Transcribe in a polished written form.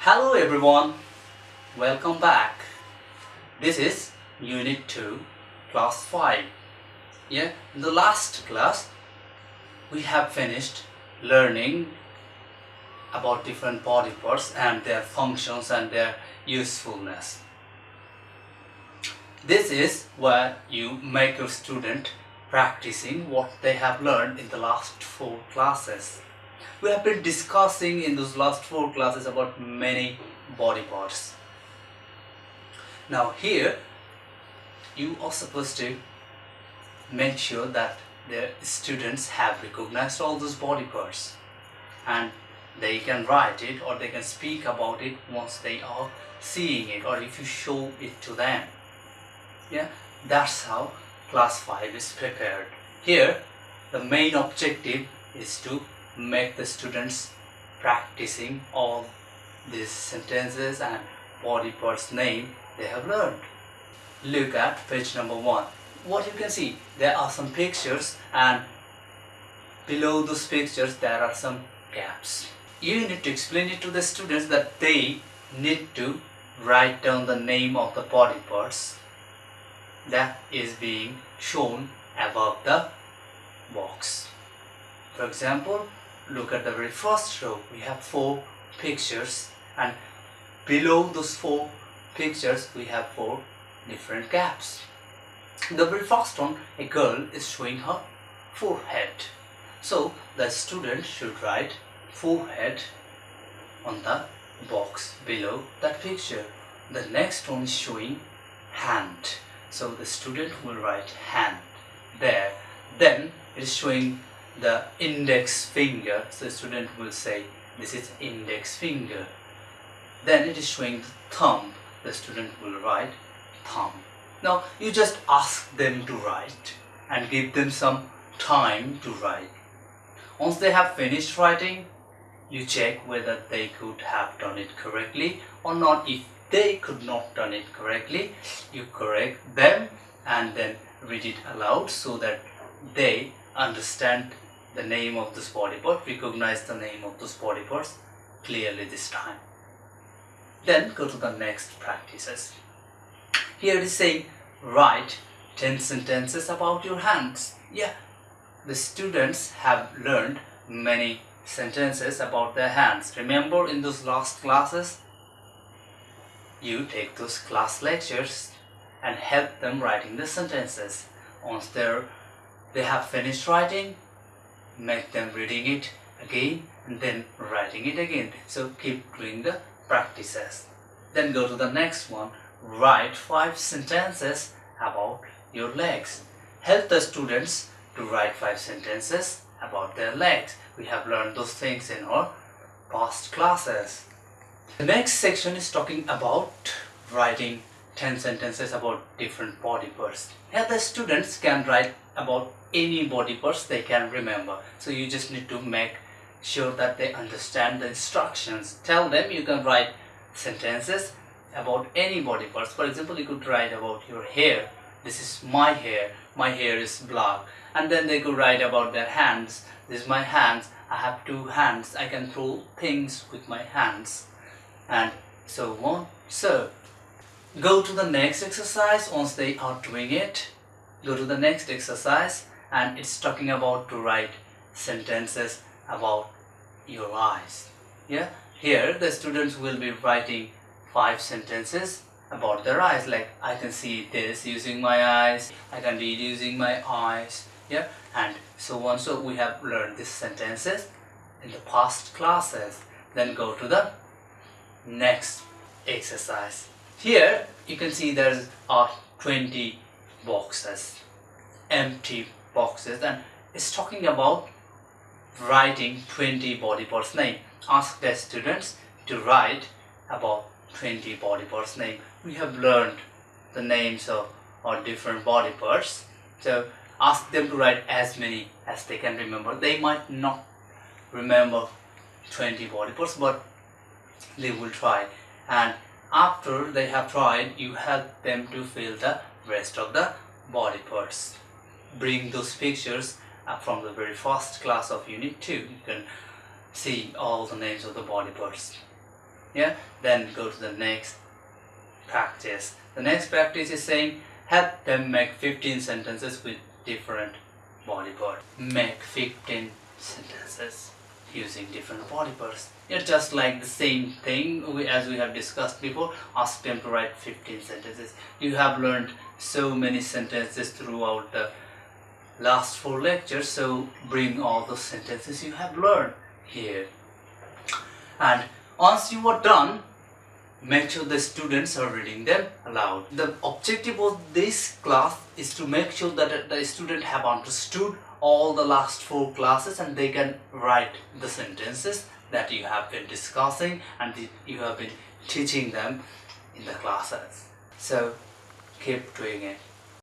Hello everyone, welcome back. This is Unit 2, Class 5. In the last class, we have finished learning about different body parts and their functions and their usefulness. This is where you make your student practicing what they have learned in the last 4 classes. We have been discussing in those last 4 classes about many body parts. Now here you are supposed to make sure that the students have recognized all those body parts and they can write it or they can speak about it once they are seeing it or if you show it to them. That's how class 5 is prepared. Here the main objective is to make the students practicing all these sentences and body parts name they have learned. Look at page number 1. What you can see, there are some pictures and below those pictures there are some gaps. You need to explain it to the students that they need to write down the name of the body parts that is being shown above the box. For example, look at the very first row. We have 4 pictures and below those 4 pictures we have 4 different gaps. The very first one, a girl is showing her forehead. So the student should write forehead on the box below that picture. The next one is showing hand. So the student will write hand there. Then it is showing the index finger. So the student will say this is index finger. Then it is showing the thumb. The student will write thumb. Now you just ask them to write and give them some time to write. Once they have finished writing, you check whether they could have done it correctly or not. If they could not done it correctly, you correct them and then read it aloud so that they understand the name of this body part, recognize the name of those body parts clearly this time. Then go to the next practices. Here it is saying write 10 sentences about your hands. The students have learned many sentences about their hands. Remember in those last classes, you take those class lectures and help them writing the sentences. Once they have finished writing, make them reading it again and then writing it again. So keep doing the practices. Then go to the next one. Write 5 sentences about your legs. Help the students to write 5 sentences about their legs. We have learned those things in our past classes. The next section is talking about writing 10 sentences about different body parts. Here the students can write about any body parts they can remember. So you just need to make sure that they understand the instructions. Tell them you can write sentences about any body parts. For example, you could write about your hair. This is my hair is black. And then they could write about their hands. This is my hands, I have 2 hands, I can throw things with my hands, and so on. So go to the next exercise. Once they are doing it, go to the next exercise and it's talking about to write sentences about your eyes. Here the students will be writing 5 sentences about their eyes, like I can see this using my eyes, I can read using my eyes, and so on. So we have learned these sentences in the past classes. Then go to the next exercise. Here you can see there are 20 boxes, empty boxes, and it's talking about writing 20 body parts name. Ask the students to write about 20 body parts name. We have learned the names of our different body parts, so ask them to write as many as they can remember. They might not remember 20 body parts, but they will try, and after they have tried, you help them to fill the rest of the body parts. Bring those pictures from the very first class of Unit 2. You can see all the names of the body parts. Yeah, then go to the next practice. The next practice is saying help them make 15 sentences with different body parts. Make 15 sentences using different body parts. It's just like the same thing as we have discussed before. Ask them to write 15 sentences. You have learned so many sentences throughout the last 4 lectures, so bring all the sentences you have learned here. And once you are done, make sure the students are reading them aloud. The objective of this class is to make sure that the students have understood all the last 4 classes and they can write the sentences that you have been discussing and you have been teaching them in the classes. So keep doing it.